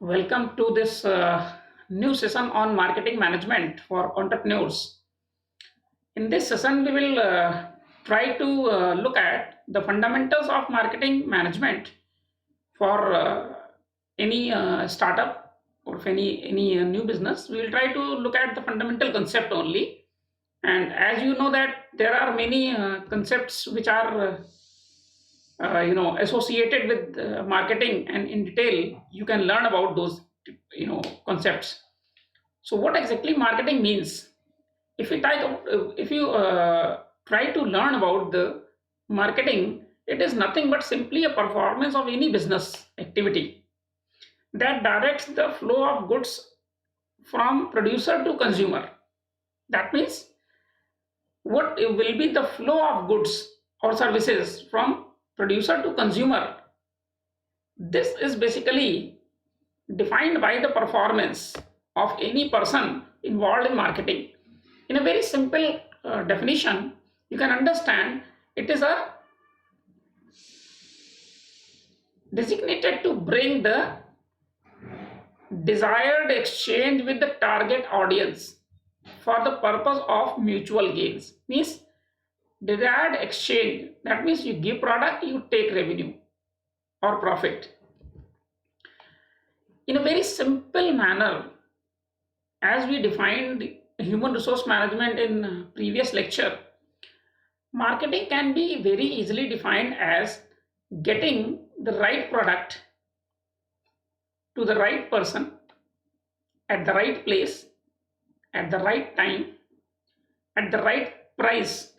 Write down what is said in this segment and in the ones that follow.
Welcome to this new session on marketing management for entrepreneurs. In this session, we will try to look at the fundamentals of marketing management for any startup or if any new business. We will try to look at the fundamental concept only. And as you know that there are many concepts which are associated with marketing, and in detail you can learn about those concepts. So what exactly marketing means? If you try to learn about the marketing, it is nothing but simply a performance of any business activity that directs the flow of goods from producer to consumer. That means what will be the flow of goods or services from producer to consumer. This is basically defined by the performance of any person involved in marketing. In a very simple definition, you can understand it is a designated to bring the desired exchange with the target audience for the purpose of mutual gains. Means desired exchange, that means you give product, you take revenue or profit. In a very simple manner, as we defined human resource management in previous lecture, marketing can be very easily defined as getting the right product to the right person at the right place at the right time at the right price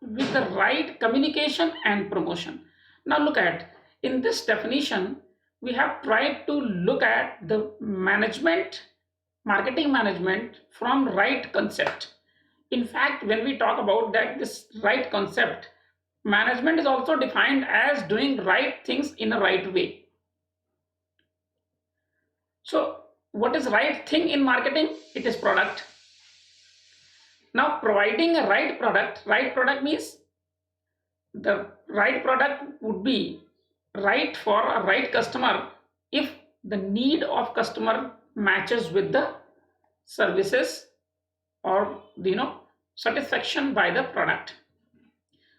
with the right communication and promotion. Now look at, in this definition we have tried to look at the marketing management from right concept. In fact, when we talk about that, this right concept, management is also defined as doing right things in a right way. So what is right thing in marketing? It is product. Now providing a right product means the right product would be right for a right customer if the need of customer matches with the services or satisfaction by the product.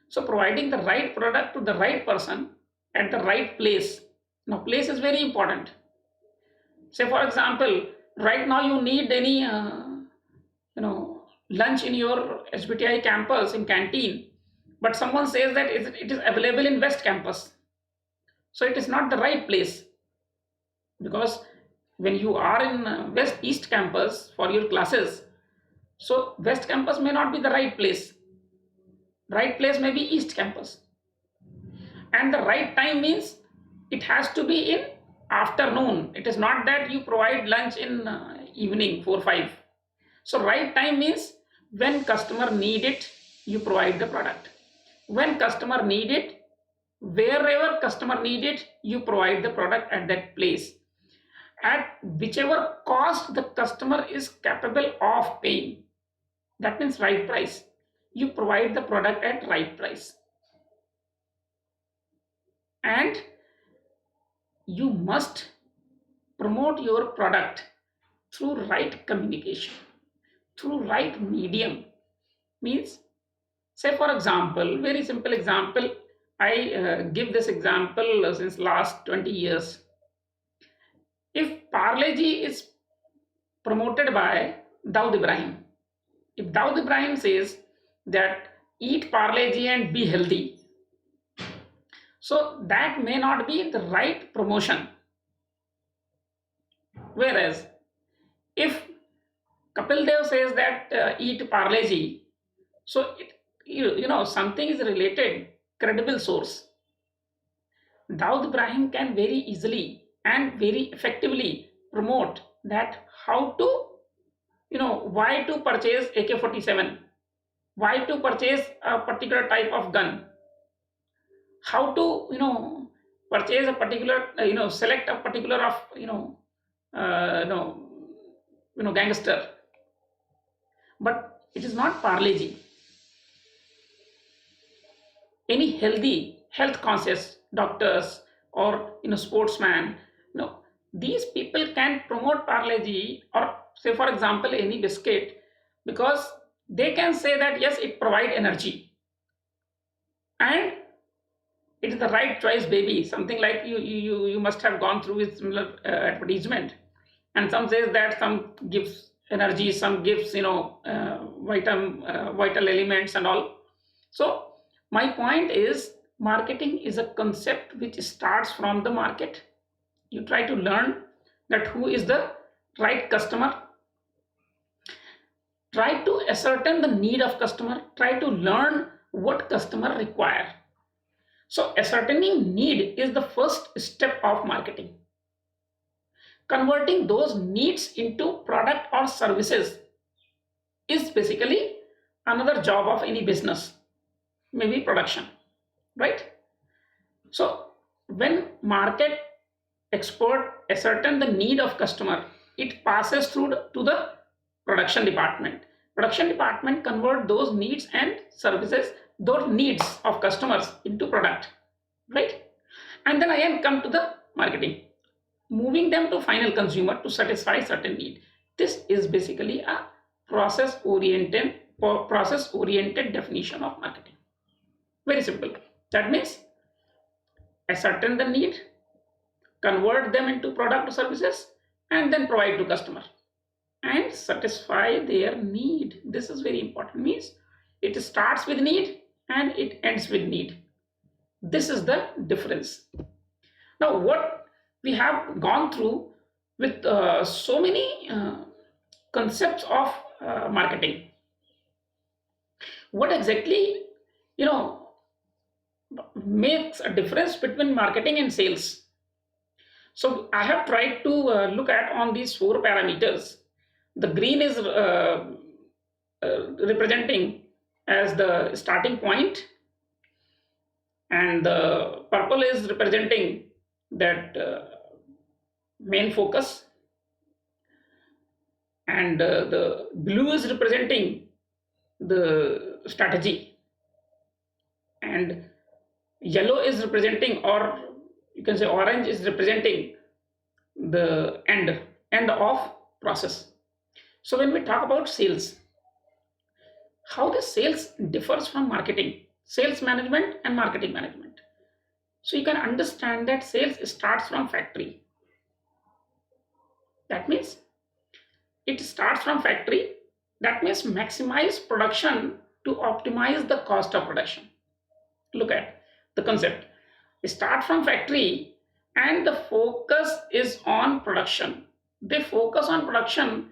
So providing the right product to the right person at the right place. Now place is very important. Say for example, right now you need any lunch in your SBTI campus in canteen, but someone says that it is available in West campus. So it is not the right place, because when you are in West East campus for your classes, so West campus may not be the right place. Right place may be East campus. And the right time means it has to be in afternoon. It is not that you provide lunch in evening 4 5. So right time means when customer need it, you provide the product. When customer need it, wherever customer need it, you provide the product at that place at whichever cost the customer is capable of paying. That means right price. You provide the product at right price. And you must promote your product through right communication, through right medium. Means, say for example, very simple example, I give this example since last 20 years. If Parleji is promoted by Daud Ibrahim, if Daud Ibrahim says that eat Parleji and be healthy, so that may not be the right promotion. Whereas if Kapil Dev says that eat Parleji, so something is related, credible source. Daud Ibrahim can very easily and very effectively promote that how to, why to purchase AK-47, why to purchase a particular type of gun, how to, purchase a particular, select a particular of, uh, you know, gangster. But it is not Parleji. Any healthy health conscious doctors or sportsman, these people can promote Parle-G, or say for example any biscuit, because they can say that yes, it provide energy and it is the right choice, baby. Something like you must have gone through with similar advertisement, and some says that some gives energy, some gives vital elements and all. So my point is, marketing is a concept which starts from the market. You try to learn that who is the right customer, try to ascertain the need of customer, try to learn what customer require. So ascertaining need is the first step of marketing. Converting those needs into product or services is basically another job of any business, maybe production, right? So when market expert ascertain the need of customer, it passes through to the production department. Production department convert those needs and services, those needs of customers into product, right? And then again come to the marketing, moving them to final consumer to satisfy certain need. This is basically a process oriented definition of marketing. Very simple. That means ascertain the need, convert them into product or services, and then provide to customer and satisfy their need. This is very important. Means it starts with need and it ends with need. This is the difference. Now what we have gone through with so many concepts of marketing, what exactly you know makes a difference between marketing and sales? So I have tried to look at on these four parameters. The green is representing as the starting point, and the purple is representing that main focus, and the blue is representing the strategy, and yellow is representing, or you can say orange is representing the end of process. So when we talk about sales, how the sales differs from marketing, sales management and marketing management. So you can understand that sales starts from factory. That means it starts from factory. That means maximize production to optimize the cost of production. Look at the concept. Start from factory and the focus is on production. They focus on production,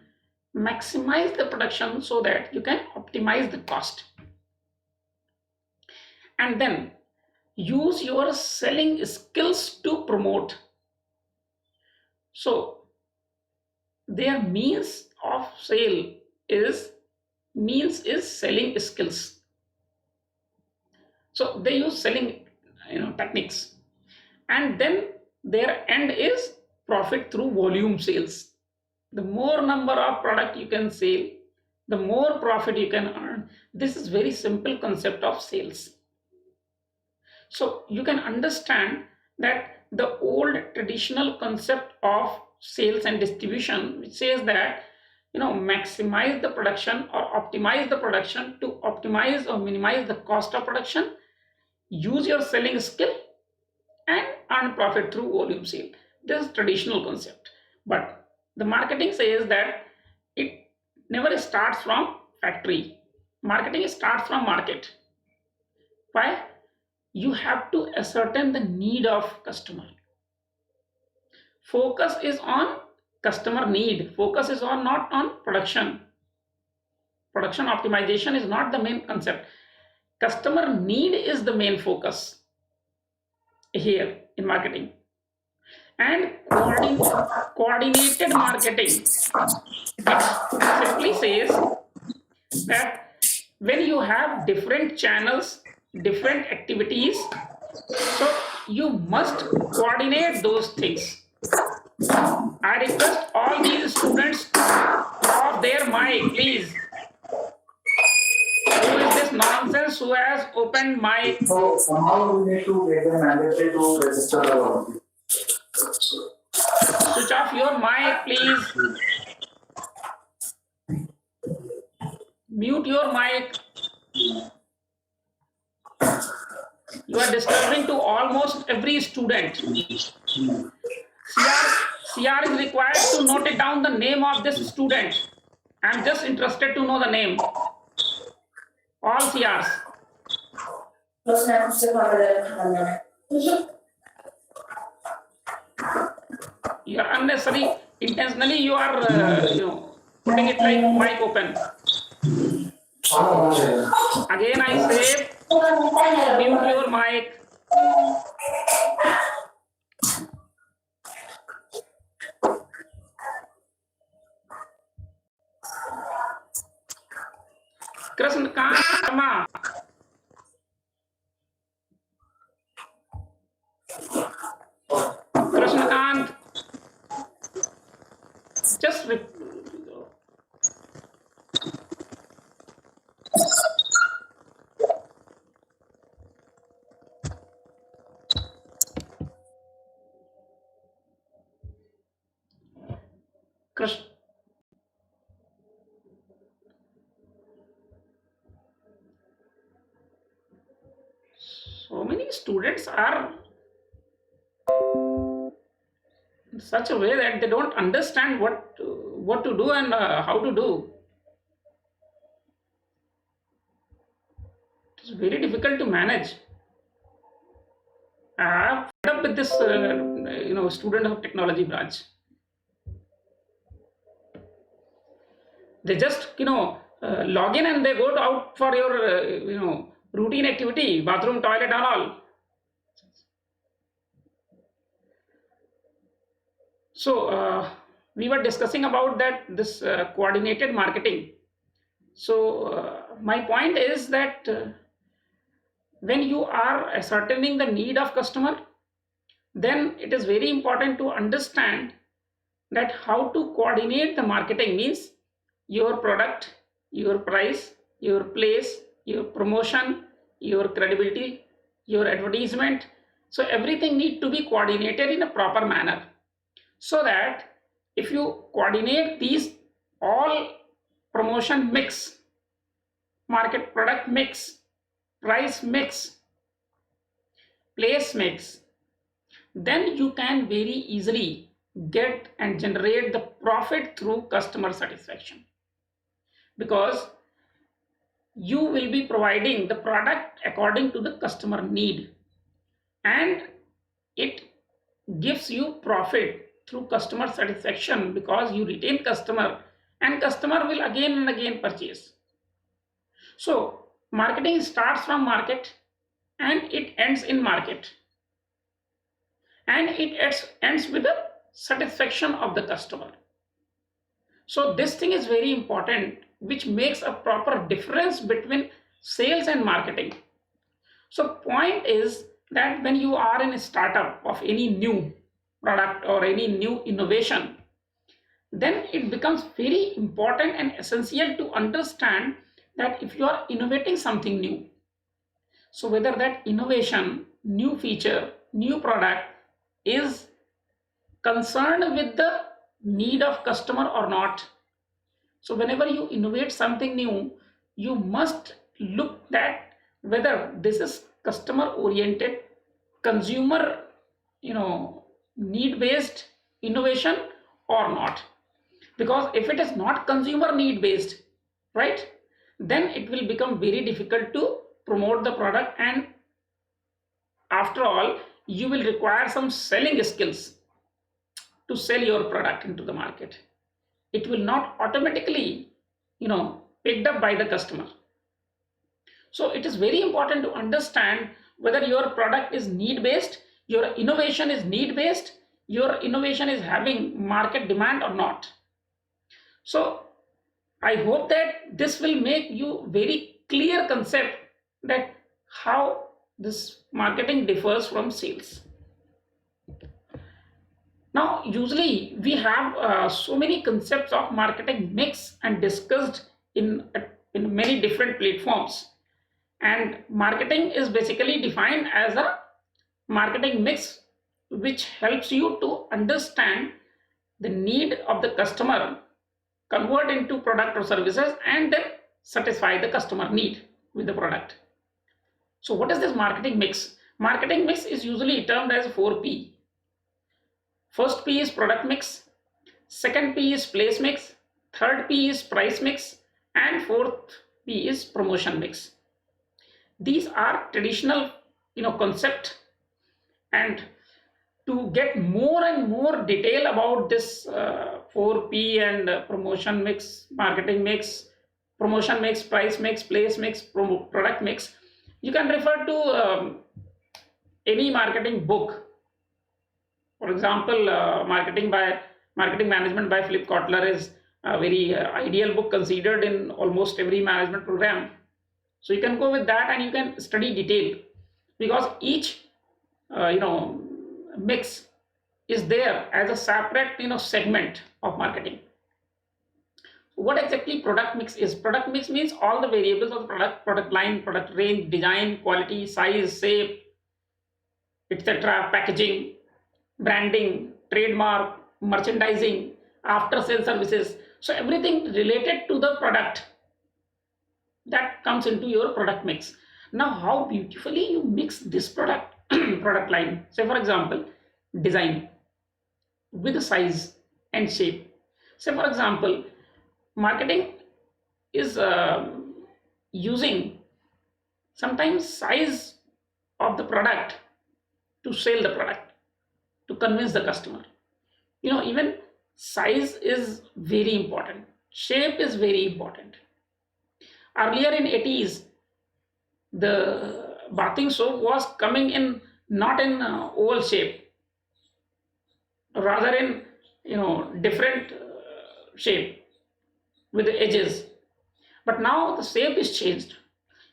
maximize the production so that you can optimize the cost. And then use your selling skills to promote. So their means of sale is selling skills. So they use selling techniques, and then their end is profit through volume sales. The more number of product you can sell, the more profit you can earn. This is very simple concept of sales. So you can understand that the old traditional concept of sales and distribution, which says that maximize the production or optimize the production to optimize or minimize the cost of production, use your selling skill and earn profit through volume sale. This is traditional concept. But the marketing says that it never starts from factory. Marketing starts from market. Why? You have to ascertain the need of customer. Focus is on customer need. Focus is on not on production. Production optimization is not the main concept. Customer need is the main focus here in marketing. And coordinated marketing, it simply says that when you have different channels, different activities, so you must coordinate those things. I request all these students off their mic, please. Who is this nonsense who has opened mic? So somehow we need to get them mandatory to register the switch off your mic, please. Mute your mic. You are disturbing to almost every student. CR is required to note it down the name of this student. I'm just interested to know the name. All CRs. You are unnecessary. Intentionally, you are putting it like mic open. Again, I say, mute your mic. Krishnakant Sharma. Krishnakant. Just Krish. So many students are in such a way that they don't understand what to do and how to do. It's very difficult to manage. I'm fed up with this, student of technology branch. They just, log in and they go out for your, routine activity, bathroom, toilet, and all. So we were discussing about this coordinated marketing. So my point is that when you are ascertaining the need of customer, then it is very important to understand that how to coordinate the marketing means your product, your price, your place, your promotion, your credibility, your advertisement. So everything need to be coordinated in a proper manner, so that if you coordinate these all promotion mix, market product mix, price mix, place mix, then you can very easily get and generate the profit through customer satisfaction, because you will be providing the product according to the customer need, and it gives you profit through customer satisfaction, because you retain customer and customer will again and again purchase. So marketing starts from market and it ends in market, and it ends with the satisfaction of the customer. So this thing is very important, which makes a proper difference between sales and marketing. So point is that when you are in a startup of any new product or any new innovation, then it becomes very important and essential to understand that if you are innovating something new, so whether that innovation, new feature, new product is concerned with the need of customer or not. So whenever you innovate something new, you must look at whether this is customer oriented, consumer, need based innovation or not. Because if it is not consumer need based, right, then it will become very difficult to promote the product, and after all you will require some selling skills to sell your product into the market. It will not automatically picked up by the customer. So it is very important to understand whether your product is need based, your innovation is need based, your innovation is having market demand or not. So I hope that this will make you very clear concept that how this marketing differs from sales. Now, usually we have so many concepts of marketing mix and discussed in many different platforms. And marketing is basically defined as a marketing mix, which helps you to understand the need of the customer, convert into product or services, and then satisfy the customer need with the product. So what is this marketing mix? Marketing mix is usually termed as 4P. First P is product mix, second P is place mix, third P is price mix, and fourth P is promotion mix. These are traditional concept. And to get more and more detail about this 4P and promotion mix, marketing mix, promotion mix, price mix, place mix, product mix, you can refer to any marketing book. For example, marketing management by Philip Kotler is a very ideal book considered in almost every management program. So you can go with that and you can study detail, because each mix is there as a separate segment of marketing. What exactly product mix is? Product mix means all the variables of the product line, product range, design, quality, size, shape, etc., packaging, branding, trademark, merchandising, after sale services. So everything related to the product, that comes into your product mix. Now how beautifully you mix this product product line, say for example design with size and shape. Say for example, marketing is using sometimes size of the product to sell the product, to convince the customer. Even size is very important, shape is very important. Earlier in 80s, the bathing soap was coming in not in oval shape, rather in different shape with the edges. But now the shape is changed.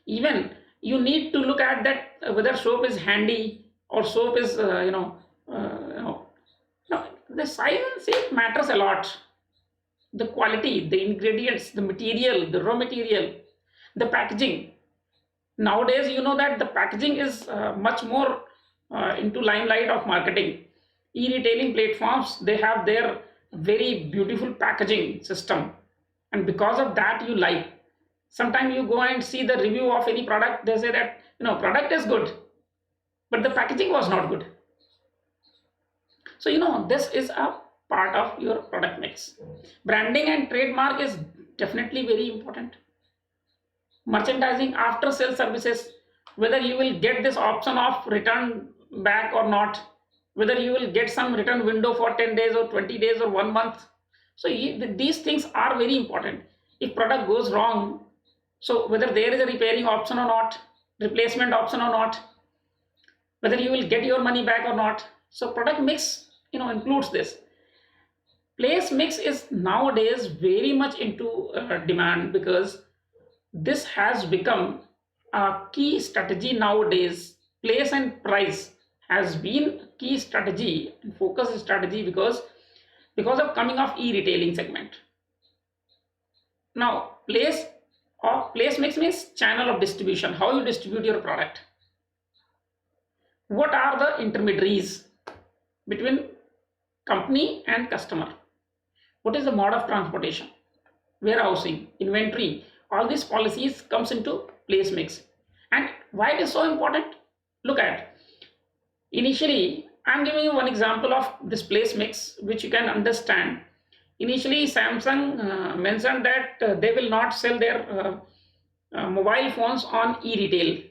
Even you need to look at that whether soap is handy or soap is no, the size and shape matters a lot. The quality, the ingredients, the material, the raw material, the packaging. Nowadays, you know that the packaging is much more into limelight of marketing. E-retailing platforms, they have their very beautiful packaging system, and because of that you like. Sometimes you go and see the review of any product, they say that product is good, but the packaging was not good. So this is a part of your product mix. Branding and trademark is definitely very important. Merchandising, after sale services, whether you will get this option of return back or not, whether you will get some return window for 10 days or 20 days or 1 month. So these things are very important. If product goes wrong, so whether there is a repairing option or not, replacement option or not, whether you will get your money back or not. So product mix includes this. Place mix is nowadays very much into demand, because this has become a key strategy nowadays. Place and price has been key strategy and focus strategy, because of coming of e-retailing segment. Now place mix means channel of distribution, how you distribute your product. What are the intermediaries between company and customer? What is the mode of transportation, warehousing, inventory? All these policies comes into place mix. And why it is so important? Look at, initially I'm giving you one example of this place mix which you can understand. Initially Samsung mentioned that they will not sell their mobile phones on e-retail.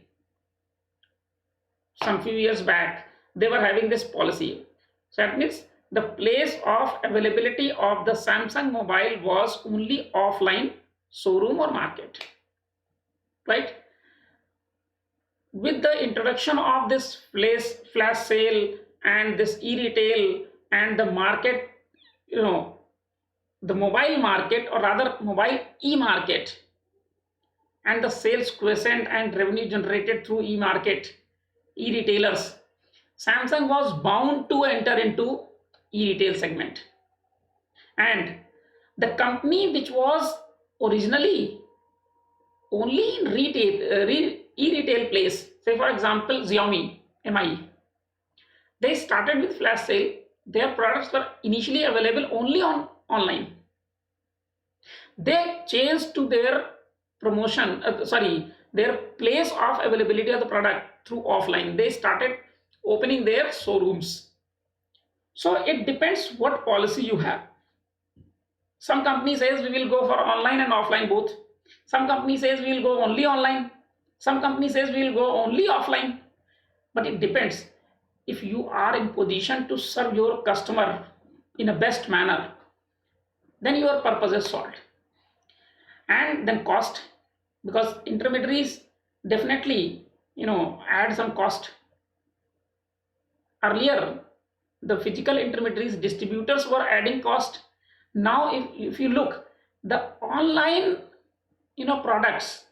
Some few years back they were having this policy. So that means the place of availability of the Samsung mobile was only offline showroom or market, right? With the introduction of this flash sale and this e-retail and the market, the mobile market, or rather mobile e-market, and the sales quotient and revenue generated through e-market, e-retailers, Samsung was bound to enter into e-retail segment. And the company which was originally only in e-retail place, say for example Xiaomi, Mi, they started with flash sale Their products were initially available only on online. They changed to their their place of availability of the product through offline. They started opening their showrooms. So it depends what policy you have. Some company says we will go for online and offline both. Some company says we will go only online. Some company says we will go only offline. But it depends. If you are in position to serve your customer in a best manner, then your purpose is solved. And then cost, because intermediaries definitely add some cost. Earlier, the physical intermediaries, distributors were adding cost. Now if you look, the online products,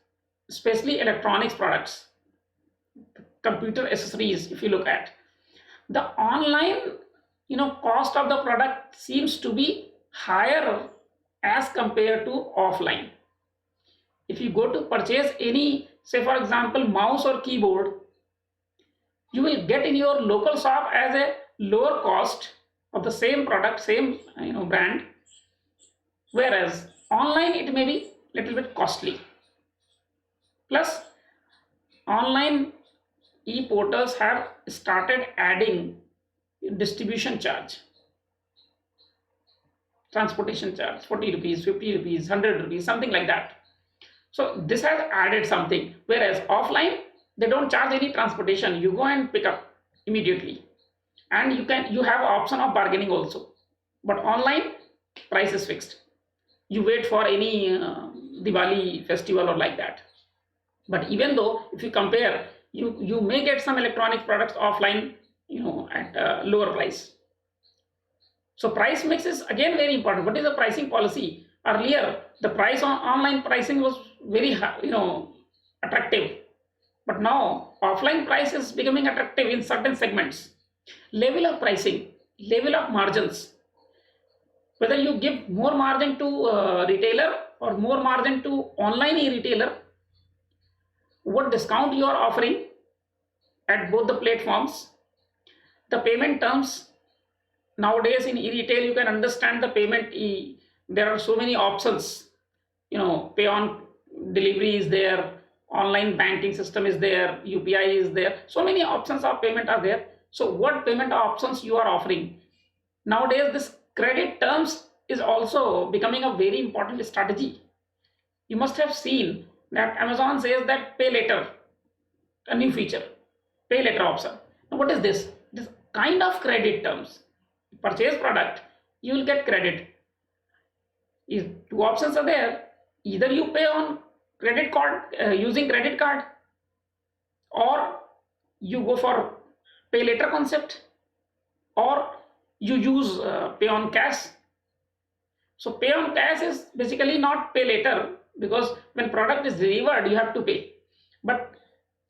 especially electronics products, computer accessories, if you look at the online, cost of the product seems to be higher as compared to offline. If you go to purchase any, say for example, mouse or keyboard, you will get in your local shop as a lower cost of the same product, same brand, whereas online it may be little bit costly. Plus, online e-portals have started adding distribution charge, transportation charge, 40 rupees, 50 rupees, 100 rupees, something like that. So this has added something, whereas offline they don't charge any transportation. You go and pick up immediately, and you have option of bargaining also. But online, price is fixed. You wait for any Diwali festival or like that. But even though if you compare, you may get some electronic products offline, at a lower price. So price mix is again very important. What is the pricing policy? Earlier, the price on online pricing was very attractive, but now offline price is becoming attractive in certain segments. Level of pricing, level of margins, whether you give more margin to retailer or more margin to online e-retailer, what discount you are offering at both the platforms, the payment terms. Nowadays in e-retail you can understand the payment. There are so many options, pay on delivery is there, online banking system is there, UPI is there, so many options of payment are there. So what payment options you are offering? Nowadays this credit terms is also becoming a very important strategy. You must have seen that Amazon says that pay later, a new feature, pay later option. Now what is this? This kind of credit terms. Purchase product, you will get credit. Is two options are there. Either you pay on credit card, using credit card, or you go for pay later concept, or you use pay on cash. So pay on cash is basically not pay later, because when product is delivered you have to pay. But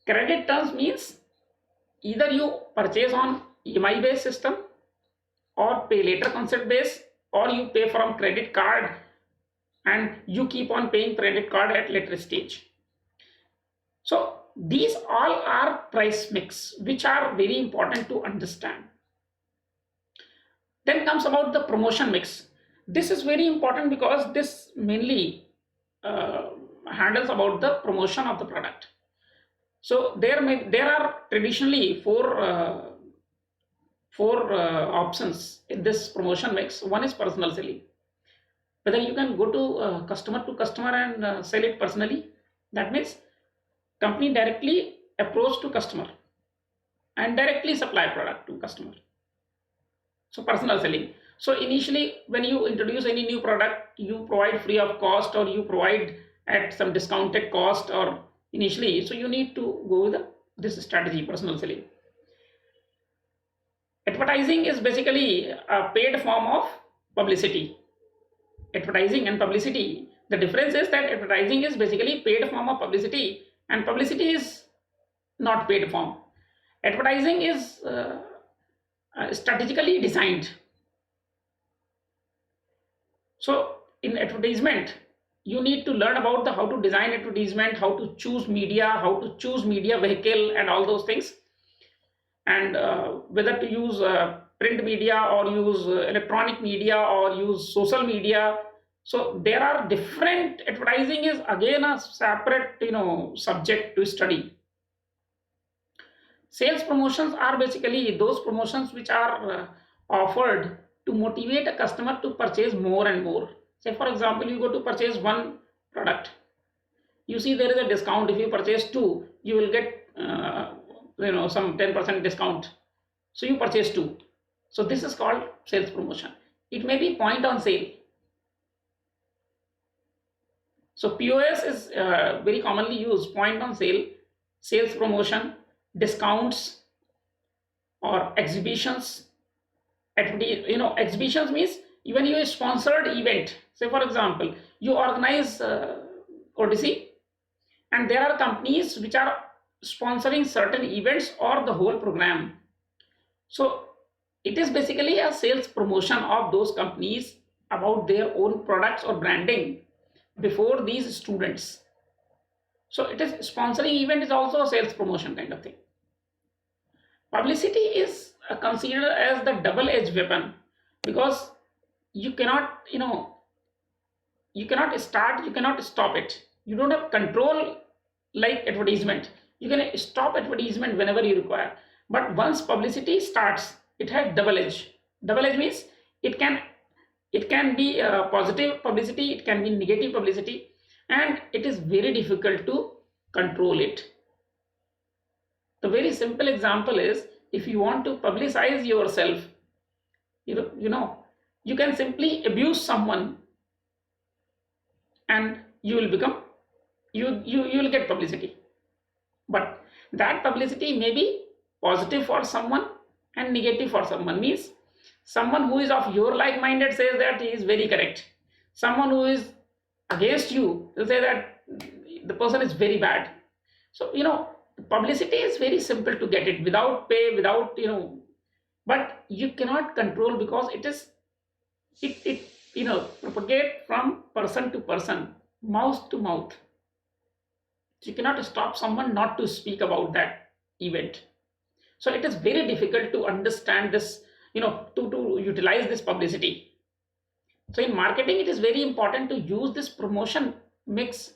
credit terms means either you purchase on EMI based system or pay later concept base, or you pay from credit card and you keep on paying credit card at later stage. So these all are price mix which are very important to understand. Then comes about the promotion mix. This is very important because this mainly handles about the promotion of the product. So there are traditionally four options in this promotion mix. One is personal selling, whether you can go to customer and sell it personally. That means company directly approach to customer and directly supply product to customer. So personal selling. So initially when you introduce any new product, you provide free of cost or you provide at some discounted cost or initially. So you need to go with this strategy, personal selling. Advertising is basically a paid form of publicity. Advertising and publicity, the difference is that advertising is basically paid form of publicity and publicity is not paid form. Advertising is strategically designed. So in advertisement you need to learn about how to design advertisement, how to choose media, how to choose media vehicle and all those things, and whether to use print media or use electronic media or use social media. So there are different, advertising is again a separate subject to study. Sales promotions are basically those promotions which are offered to motivate a customer to purchase more and more. Say for example, you go to purchase one product, you see there is a discount. If you purchase two, you will get some 10% discount. So you purchase two. So this is called sales promotion. It may be point on sale. So POS is very commonly used, point on sale, sales promotion, discounts, or exhibitions. Exhibitions means even you sponsored event. Say for example, you organize Odyssey, and there are companies which are sponsoring certain events or the whole program. So it is basically a sales promotion of those companies about their own products or branding before these students. So it is sponsoring event is also a sales promotion kind of thing. Publicity is considered as the double-edged weapon, because you cannot you cannot start, you cannot stop it. You don't have control like advertisement. You can stop advertisement whenever you require. But once publicity starts, it has double edge. Double edge means it can it can be positive publicity, it can be negative publicity, and it is very difficult to control it. The very simple example is, if you want to publicize yourself, you can simply abuse someone, and you will become, you will get publicity. But that publicity may be positive for someone and negative for someone. Means someone who is of your like minded says that he is very correct, someone who is against you will say that the person is very bad. So publicity is very simple to get it without pay, without but you cannot control, because it propagate from person to person, mouth to mouth. So you cannot stop someone not to speak about that event. So it is very difficult to understand this, to utilize this publicity. So in marketing, it is very important to use this promotion mix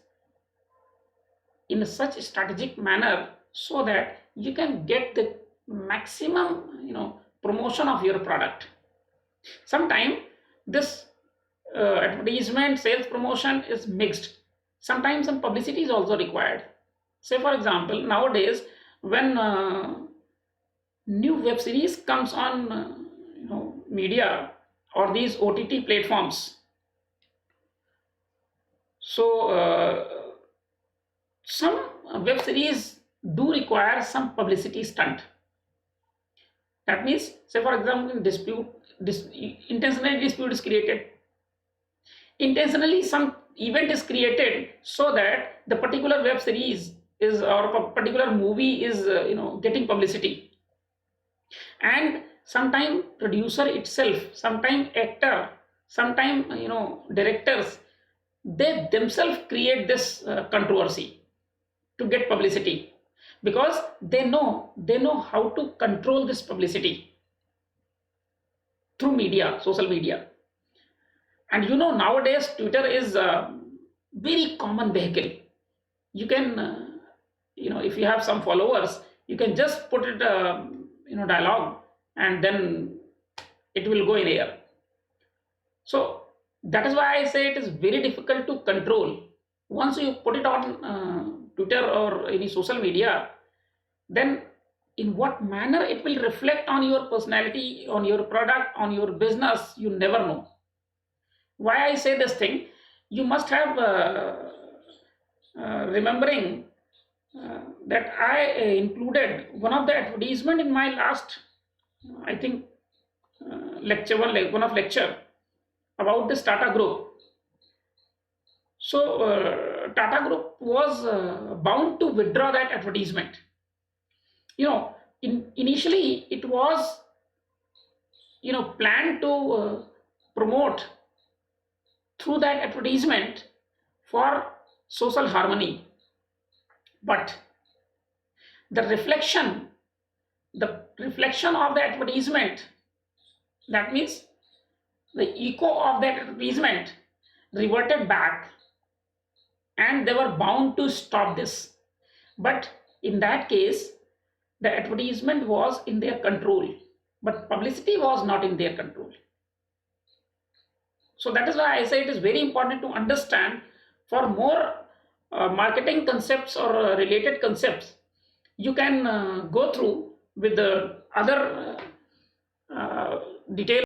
in such a strategic manner, so that you can get the maximum promotion of your product. Sometimes this advertisement sales promotion is mixed. Sometimes some publicity is also required. Say for example, nowadays when new web series comes on media or these OTT platforms, so some web series do require some publicity stunt. That means, say for example, intentionally dispute is created, intentionally some event is created, so that the particular web series is, or a particular movie is getting publicity. And sometime producer itself, sometime actor, sometime directors, they themselves create this controversy to get publicity, because they know how to control this publicity through media, social media. And nowadays Twitter is a very common vehicle. You can if you have some followers, you can just put it dialogue, and then it will go in air. So that is why I say it is very difficult to control. Once you put it on Twitter or any social media, then in what manner it will reflect on your personality, on your product, on your business, you never know. Why I say this thing, you must have remembering that I included one of the advertisement in my last, I think, lecture, one of lecture about this Tata Group. So Tata Group was bound to withdraw that advertisement. Initially it was planned to promote through that advertisement for social harmony, but the reflection of the advertisement That means the echo of that advertisement reverted back, and they were bound to stop this. But in that case, the advertisement was in their control, but publicity was not in their control. So that is why I say it is very important to understand. For more marketing concepts or related concepts, you can go through with the other detail